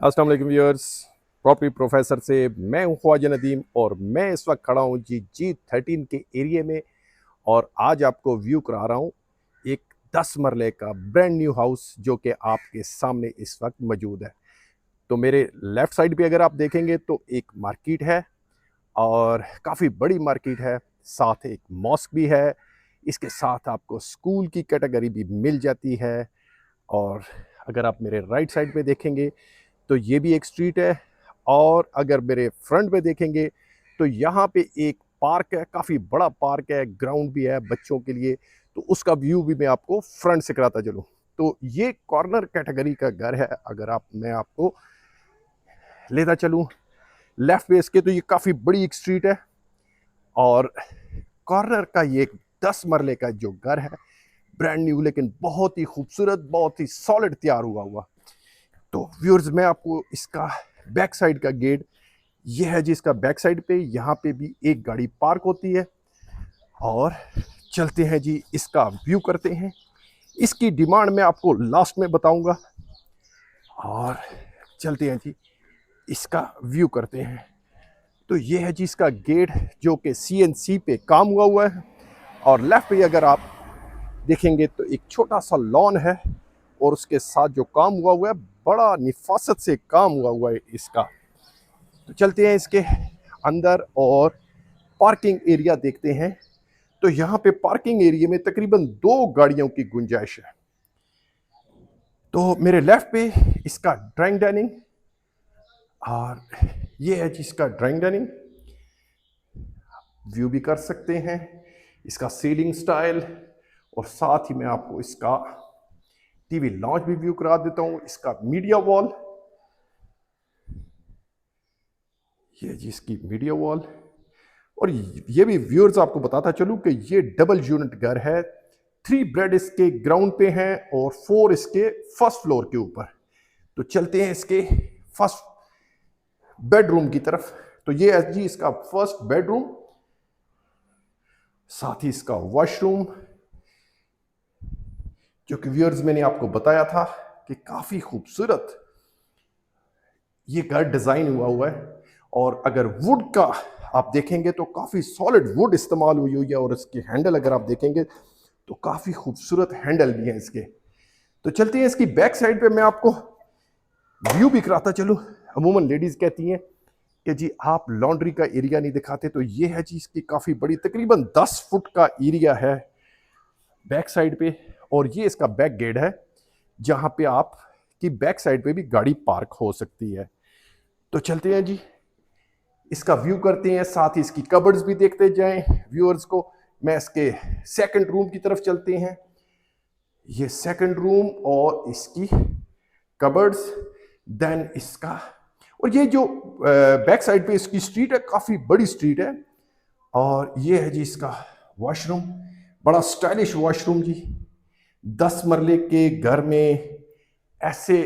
अस्सलाम वालेकुम viewers. Property professor से मैं हूं ख्वाजा नदीम और मैं इस वक्त खड़ा हूं G13 के एरिया में। और आज आपको व्यू करा रहा हूं एक 10 मरले का ब्रांड न्यू हाउस जो कि आपके सामने इस वक्त मौजूद है। तो मेरे लेफ्ट साइड पे अगर आप देखेंगे तो एक मार्केट है और काफ़ी बड़ी मार्केट है, साथ एक मॉस्क भी है। इसके साथ आपको स्कूल की कैटेगरी भी मिल जाती है। और अगर आप मेरे राइट साइड पे देखेंगे तो ये भी एक स्ट्रीट है। और अगर मेरे फ्रंट पे देखेंगे तो यहाँ पे एक पार्क है, काफ़ी बड़ा पार्क है, ग्राउंड भी है बच्चों के लिए। तो उसका व्यू भी मैं आपको फ्रंट से कराता चलूँ। तो ये कॉर्नर कैटेगरी का घर है। अगर आप मैं आपको लेता चलूँ लेफ्ट पे इसके, तो ये काफ़ी बड़ी एक स्ट्रीट है और कॉर्नर का ये एक 10 मरले का जो घर है, ब्रांड न्यू, लेकिन बहुत ही खूबसूरत, बहुत ही सॉलिड तैयार हुआ हुआ। तो व्यूअर्स, मैं आपको इसका बैक साइड का गेट, ये है जी इसका बैक साइड पे, यहाँ पे भी एक गाड़ी पार्क होती है। और चलते हैं जी, इसका व्यू करते हैं। इसकी डिमांड मैं आपको लास्ट में बताऊंगा। और चलते हैं जी, इसका व्यू करते हैं। तो ये है जी इसका गेट जो कि CNC पे काम हुआ हुआ है। और लेफ्ट पे अगर आप देखेंगे तो एक छोटा सा लॉन है और उसके साथ जो काम हुआ हुआ है, बड़ा निफासत से काम हुआ हुआ है इसका। तो चलते हैं इसके अंदर और पार्किंग एरिया देखते हैं। तो यहाँ पे पार्किंग एरिया में तकरीबन 2 गाड़ियों की गुंजाइश है। तो मेरे लेफ्ट पे इसका ड्राइंग डाइनिंग, और ये है जिसका ड्राइंग डाइनिंग, व्यू भी कर सकते हैं इसका सीलिंग स्टाइल। और साथ ही मैं आपको इसका टीवी लॉन्च भी व्यू करा देता हूँ। इसका मीडिया वॉल, ये जी इसकी मीडिया वॉल। और ये भी व्यूअर्स आपको बताता चलूं कि ये डबल यूनिट घर है। 3 बेड इसके ग्राउंड पे हैं और 4 इसके फर्स्ट फ्लोर के ऊपर। तो चलते हैं इसके फर्स्ट बेडरूम की तरफ। तो ये है जी इसका फर्स्ट बेडरूम, साथ ही इसका वॉशरूम, जो कि व्यूअर्स मैंने आपको बताया था कि काफी खूबसूरत ये घर डिजाइन हुआ हुआ है। और अगर वुड का आप देखेंगे तो काफी सॉलिड वुड इस्तेमाल हुई हुई है। और इसके हैंडल अगर आप देखेंगे तो काफी खूबसूरत हैंडल भी हैं इसके। तो चलते हैं इसकी बैक साइड पे, मैं आपको व्यू भी कराता चलूं। अमूमन लेडीज कहती हैं कि जी आप लॉन्ड्री का एरिया नहीं दिखाते, तो ये है जी इसकी काफी बड़ी, तकरीबन 10 फुट का एरिया है बैक साइड पे। और ये इसका बैक गेट है जहां पे आप की बैक साइड पे भी गाड़ी पार्क हो सकती है। तो चलते हैं जी, इसका व्यू करते हैं, साथ ही इसकी कबर्ड्स भी देखते जाएं व्यूअर्स को। मैं इसके सेकंड रूम की तरफ चलते हैं। ये सेकंड रूम और इसकी कबर्ड्स, देन इसका, और ये जो बैक साइड पे इसकी स्ट्रीट है, काफी बड़ी स्ट्रीट है। और ये है जी इसका वॉशरूम, बड़ा स्टाइलिश वॉशरूम जी। 10 मरले के घर में ऐसे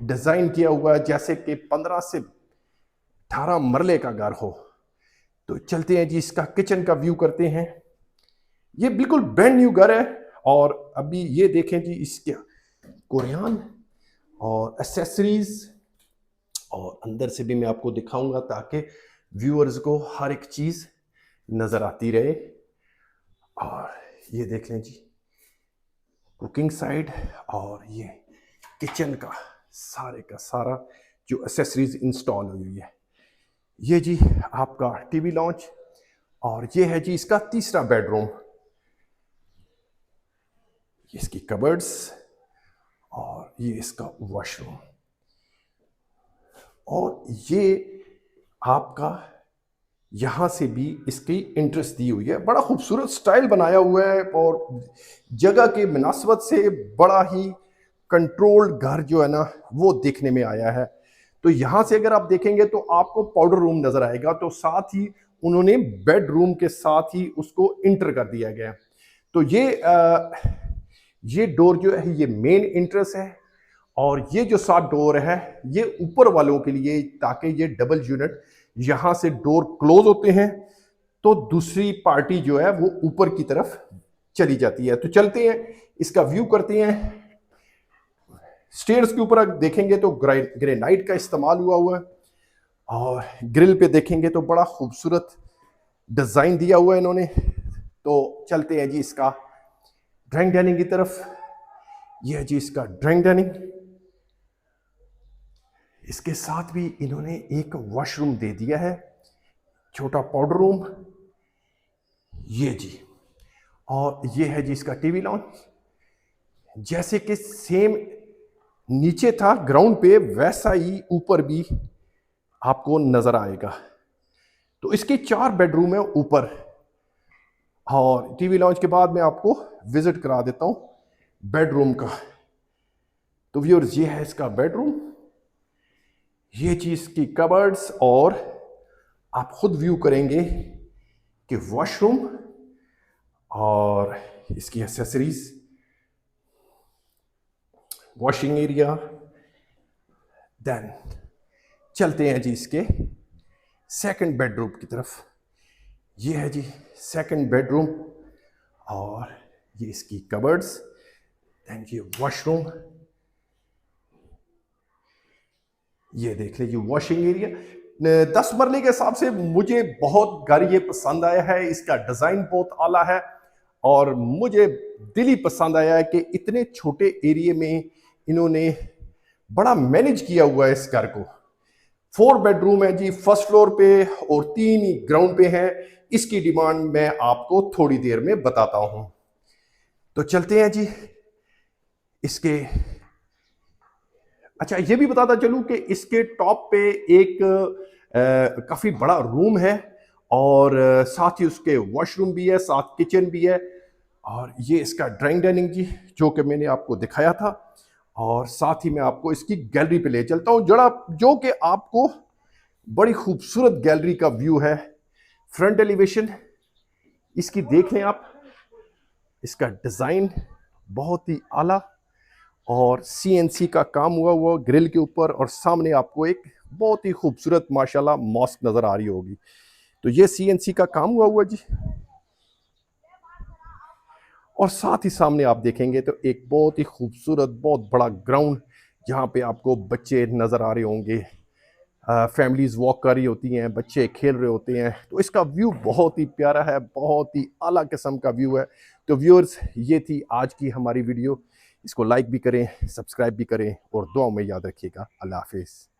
डिजाइन किया हुआ है जैसे कि 15 से 18 मरले का घर हो। तो चलते हैं जी, इसका किचन का व्यू करते हैं। ये बिल्कुल ब्रांड न्यू घर है। और अभी ये देखें जी इसके कुरियान और एसेसरीज, और अंदर से भी मैं आपको दिखाऊंगा ताकि व्यूअर्स को हर एक चीज नजर आती रहे। और ये देख लें जी कुकिंग साइड, और ये किचन का सारा जो एसेसरीज इंस्टॉल हुई हुई है। ये जी आपका टीवी लॉन्च, और ये है जी इसका तीसरा बेडरूम, इसकी कबर्ड्स, और ये इसका वॉशरूम। और ये आपका यहां से भी इसकी इंटरेस्ट दी हुई है, बड़ा खूबसूरत स्टाइल बनाया हुआ है। और जगह के मुनासबत से बड़ा ही कंट्रोल्ड घर जो है ना वो देखने में आया है। तो यहां से अगर आप देखेंगे तो आपको पाउडर रूम नजर आएगा, तो साथ ही उन्होंने बेडरूम के साथ ही उसको इंटर कर दिया गया। तो ये डोर जो है ये मेन इंट्रेंस है। और ये जो 7 डोर है ये ऊपर वालों के लिए, ताकि ये डबल यूनिट यहां से डोर क्लोज होते हैं तो दूसरी पार्टी जो है वो ऊपर की तरफ चली जाती है। तो चलते हैं, इसका व्यू करते हैं। स्टेयर्स के ऊपर अगर देखेंगे तो ग्रेनाइट का इस्तेमाल हुआ है, और ग्रिल पे देखेंगे तो बड़ा खूबसूरत डिजाइन दिया हुआ है इन्होंने। तो चलते हैं जी इसका ड्राइंग डाइनिंग की तरफ। यह है जी इसका ड्राइंग डाइनिंग। इसके साथ भी इन्होंने एक वॉशरूम दे दिया है, छोटा पाउडर रूम, ये जी। और ये है जी इसका टीवी लॉन्च। जैसे कि सेम नीचे था ग्राउंड पे, वैसा ही ऊपर भी आपको नजर आएगा। तो इसके 4 बेडरूम है ऊपर। और टीवी लॉन्च के बाद मैं आपको विजिट करा देता हूं बेडरूम का। तो व्यूअर्स, ये है इसका बेडरूम, ये चीज की कबर्ड्स, और आप खुद व्यू करेंगे कि वॉशरूम और इसकी एक्सेसरीज, वॉशिंग एरिया। देन चलते हैं जी इसके सेकंड बेडरूम की तरफ। ये है जी सेकंड बेडरूम, और ये इसकी कबर्ड्स, देन ये वॉशरूम, ये देख लीजिए वॉशिंग एरिया। 10 मरले के हिसाब से मुझे बहुत घर ये पसंद आया है, इसका डिजाइन बहुत आला है, और मुझे दिल ही पसंद आया है कि इतने छोटे एरिया में इन्होंने बड़ा मैनेज किया हुआ है इस घर को। 4 बेडरूम है जी फर्स्ट फ्लोर पे, और 3 ही ग्राउंड पे है। इसकी डिमांड मैं आपको थोड़ी देर में बताता हूं। तो चलते हैं जी इसके। अच्छा, ये भी बताता चलूं कि इसके टॉप पे एक काफी बड़ा रूम है, और साथ ही उसके वॉशरूम भी है, साथ किचन भी है। और ये इसका ड्राइंग डाइनिंग जी, जो कि मैंने आपको दिखाया था। और साथ ही मैं आपको इसकी गैलरी पे ले चलता हूं, जरा जो कि आपको बड़ी खूबसूरत गैलरी का व्यू है। फ्रंट एलिवेशन इसकी देख लें आप, इसका डिजाइन बहुत ही आला, और सीएनसी का काम हुआ ग्रिल के ऊपर, और सामने आपको एक बहुत ही खूबसूरत माशाल्लाह मॉस्क नजर आ रही होगी। तो ये सीएनसी का काम हुआ जी। और साथ ही सामने आप देखेंगे तो एक बहुत ही खूबसूरत बहुत बड़ा ग्राउंड, जहाँ पे आपको बच्चे नजर आ रहे होंगे, फैमिलीज वॉक कर रही होती हैं, बच्चे खेल रहे होते हैं। तो इसका व्यू बहुत ही प्यारा है, बहुत ही आला किस्म का व्यू है। तो व्यूअर्स, ये थी आज की हमारी वीडियो। इसको लाइक भी करें, सब्सक्राइब भी करें, और दुआ में याद रखिएगा। अल्लाह हाफिज़।